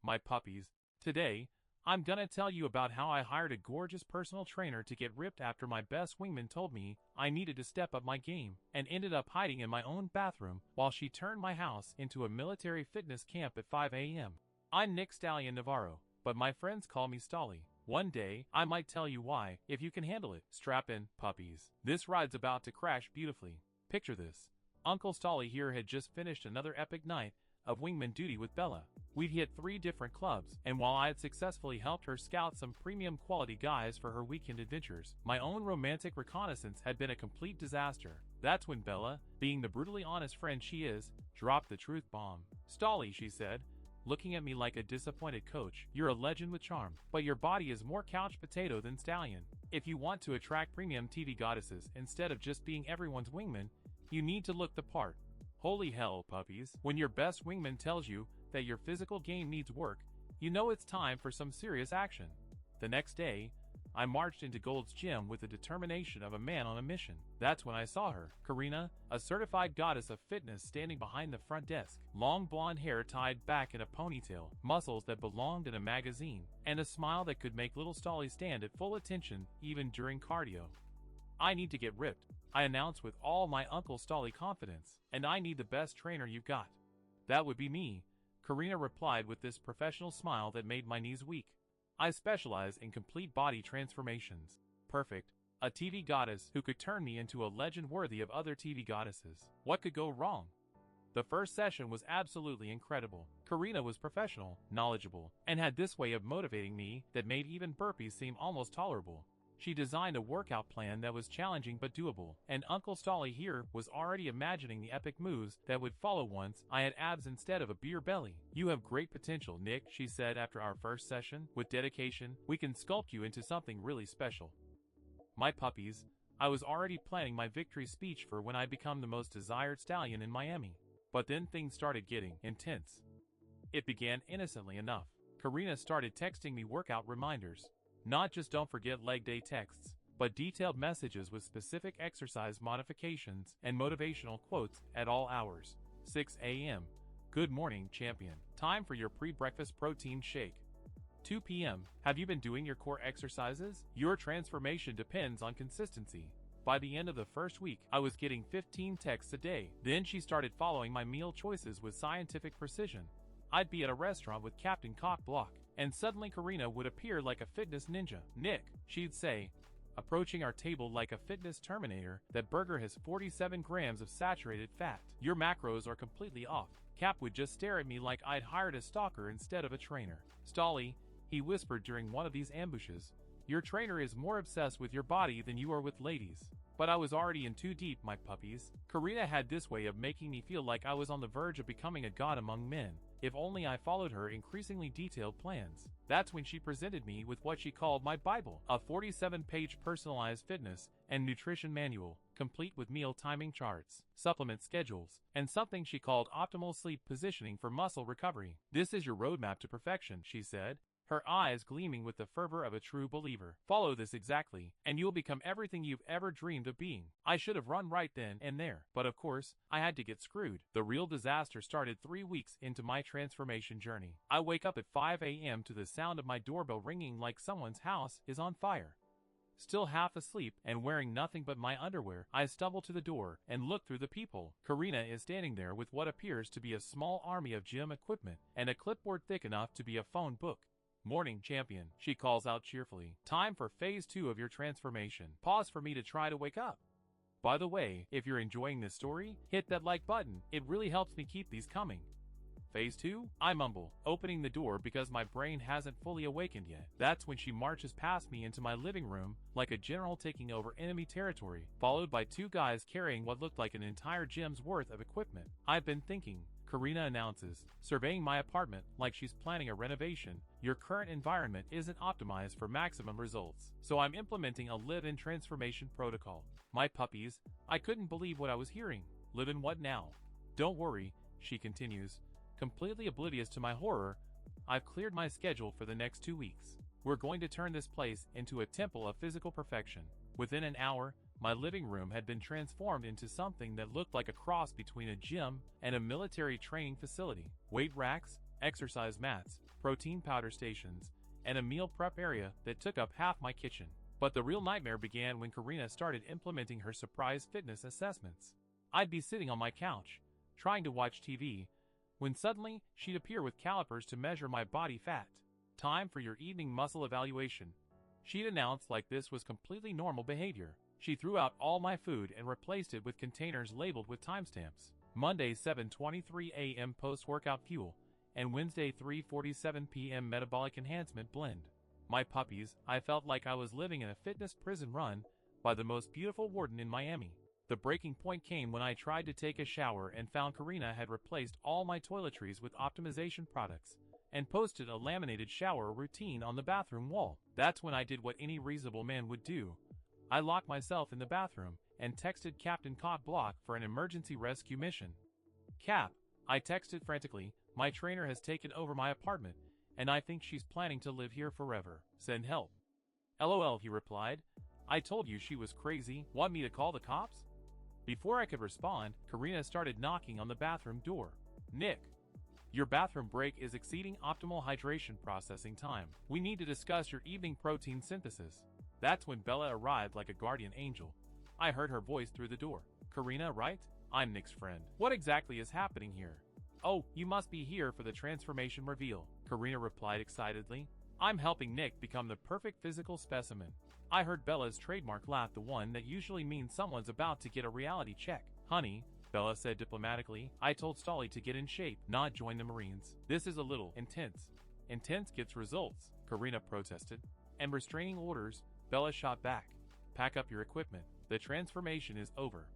my puppies. Today, I'm gonna tell you about how I hired a gorgeous personal trainer to get ripped after my best wingman told me I needed to step up my game, and ended up hiding in my own bathroom while she turned my house into a military fitness camp at 5 a.m. I'm Nick Stallion Navarro, but my friends call me Stolly. One day, I might tell you why, if you can handle it. Strap in, puppies. This ride's about to crash beautifully. Picture this. Uncle Stolly here had just finished another epic night of wingman duty with Bella. We'd hit 3 different clubs, and while I had successfully helped her scout some premium quality guys for her weekend adventures, my own romantic reconnaissance had been a complete disaster. That's when Bella, being the brutally honest friend she is, dropped the truth bomb. Stolly, she said, looking at me like a disappointed coach, you're a legend with charm, but your body is more couch potato than stallion. If you want to attract premium TV goddesses instead of just being everyone's wingman, you need to look the part. Holy hell, puppies. When your best wingman tells you that your physical game needs work, you know it's time for some serious action. The next day, I marched into Gold's gym with the determination of a man on a mission. That's when I saw her, Karina, a certified goddess of fitness standing behind the front desk. Long blonde hair tied back in a ponytail, muscles that belonged in a magazine, and a smile that could make little Stolly stand at full attention even during cardio. I need to get ripped, I announced with all my Uncle Stolly confidence, and I need the best trainer you've got. That would be me, Karina replied with this professional smile that made my knees weak. I specialize in complete body transformations. Perfect. A TV goddess who could turn me into a legend worthy of other TV goddesses. What could go wrong? The first session was absolutely incredible. Karina was professional, knowledgeable, and had this way of motivating me that made even burpees seem almost tolerable. She designed a workout plan that was challenging but doable, and Uncle Stolly here was already imagining the epic moves that would follow once I had abs instead of a beer belly. You have great potential, Nick, she said after our first session. With dedication, we can sculpt you into something really special. My puppies, I was already planning my victory speech for when I become the most desired stallion in Miami. But then things started getting intense. It began innocently enough. Karina started texting me workout reminders. Not just don't forget leg day texts, but detailed messages with specific exercise modifications and motivational quotes at all hours. 6 a.m. Good morning, champion. Time for your pre-breakfast protein shake. 2 p.m. Have you been doing your core exercises? Your transformation depends on consistency. By the end of the first week, I was getting 15 texts a day. Then she started following my meal choices with scientific precision. I'd be at a restaurant with Captain Cock Block, and suddenly Karina would appear like a fitness ninja. Nick, she'd say, approaching our table like a fitness terminator, that burger has 47 grams of saturated fat. Your macros are completely off. Cap would just stare at me like I'd hired a stalker instead of a trainer. Stolly, he whispered during one of these ambushes, your trainer is more obsessed with your body than you are with ladies. But I was already in too deep, my puppies. Karina had this way of making me feel like I was on the verge of becoming a god among men, if only I followed her increasingly detailed plans. That's when she presented me with what she called my Bible, a 47-page personalized fitness and nutrition manual, complete with meal timing charts, supplement schedules, and something she called optimal sleep positioning for muscle recovery. This is your roadmap to perfection, she said, her eyes gleaming with the fervor of a true believer. Follow this exactly, and you'll become everything you've ever dreamed of being. I should have run right then and there, but of course, I had to get screwed. The real disaster started 3 weeks into my transformation journey. I wake up at 5 a.m. to the sound of my doorbell ringing like someone's house is on fire. Still half asleep and wearing nothing but my underwear, I stumble to the door and look through the peephole. Karina is standing there with what appears to be a small army of gym equipment and a clipboard thick enough to be a phone book. Morning, champion, she calls out cheerfully. Time for phase 2 of your transformation. Pause for me to try to wake up. By the way, if you're enjoying this story, hit that like button. It really helps me keep these coming. Phase 2? I mumble, opening the door because my brain hasn't fully awakened yet. That's when she marches past me into my living room, like a general taking over enemy territory, followed by 2 guys carrying what looked like an entire gym's worth of equipment. I've been thinking, Karina announces, surveying my apartment like she's planning a renovation. Your current environment isn't optimized for maximum results, so I'm implementing a live-in transformation protocol. My puppies, I couldn't believe what I was hearing. Live in what now? Don't worry, she continues, completely oblivious to my horror. I've cleared my schedule for the next 2 weeks. We're going to turn this place into a temple of physical perfection. Within an hour, my living room had been transformed into something that looked like a cross between a gym and a military training facility. Weight racks, exercise mats, protein powder stations, and a meal prep area that took up half my kitchen. But the real nightmare began when Karina started implementing her surprise fitness assessments. I'd be sitting on my couch, trying to watch TV, when suddenly she'd appear with calipers to measure my body fat. "Time for your evening muscle evaluation," she'd announce like this was completely normal behavior. She threw out all my food and replaced it with containers labeled with timestamps. Monday 7:23 a.m. post-workout fuel, and Wednesday 3:47 p.m. metabolic enhancement blend. My puppies, I felt like I was living in a fitness prison run by the most beautiful warden in Miami. The breaking point came when I tried to take a shower and found Karina had replaced all my toiletries with optimization products and posted a laminated shower routine on the bathroom wall. That's when I did what any reasonable man would do. I locked myself in the bathroom and texted Captain Cock Block for an emergency rescue mission. "Cap," I texted frantically, "my trainer has taken over my apartment, and I think she's planning to live here forever. Send help." "LOL," he replied. "I told you she was crazy. Want me to call the cops?" Before I could respond, Karina started knocking on the bathroom door. "Nick, your bathroom break is exceeding optimal hydration processing time. We need to discuss your evening protein synthesis." That's when Bella arrived like a guardian angel. I heard her voice through the door. "Karina, right? I'm Nick's friend. What exactly is happening here?" "Oh, you must be here for the transformation reveal," Karina replied excitedly. "I'm helping Nick become the perfect physical specimen." I heard Bella's trademark laugh, the one that usually means someone's about to get a reality check. "Honey," Bella said diplomatically, "I told Stallion to get in shape, not join the Marines. This is a little intense." "Intense gets results," Karina protested. "And restraining orders," Bella shot back. "Pack up your equipment. The transformation is over."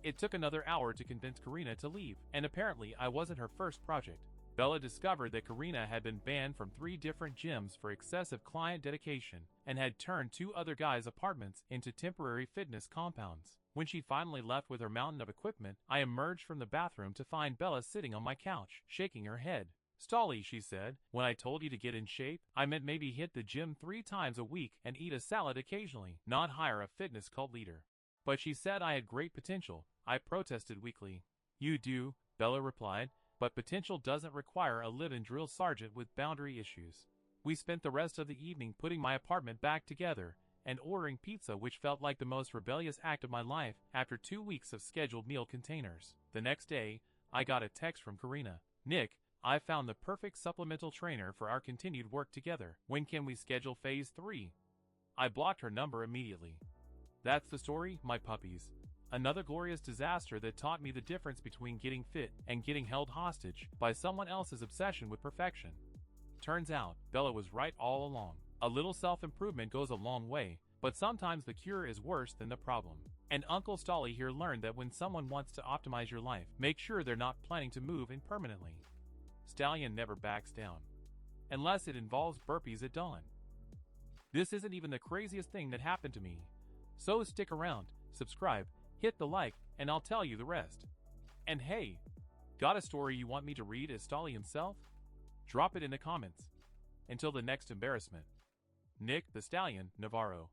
It took another hour to convince Karina to leave, and apparently I wasn't her first project. Bella discovered that Karina had been banned from 3 different gyms for excessive client dedication and had turned 2 other guys' apartments into temporary fitness compounds. When she finally left with her mountain of equipment, I emerged from the bathroom to find Bella sitting on my couch, shaking her head. "Stolly," she said, "when I told you to get in shape, I meant maybe hit the gym 3 times a week and eat a salad occasionally, not hire a fitness cult leader." But she said I had great potential. I protested weakly. "You do," Bella replied, "but potential doesn't require a live-in drill sergeant with boundary issues." We spent the rest of the evening putting my apartment back together and ordering pizza, which felt like the most rebellious act of my life after 2 weeks of scheduled meal containers. The next day, I got a text from Karina. "Nick, I found the perfect supplemental trainer for our continued work together. When can we schedule phase 3? I blocked her number immediately. That's the story, my puppies. Another glorious disaster that taught me the difference between getting fit and getting held hostage by someone else's obsession with perfection. Turns out, Bella was right all along. A little self-improvement goes a long way, but sometimes the cure is worse than the problem. And Uncle Stolly here learned that when someone wants to optimize your life, make sure they're not planning to move in permanently. Stallion never backs down. Unless it involves burpees at dawn. This isn't even the craziest thing that happened to me. So stick around, subscribe, hit the like, and I'll tell you the rest. And hey, got a story you want me to read as Stolly himself? Drop it in the comments. Until the next embarrassment. Nick the Stallion, Navarro.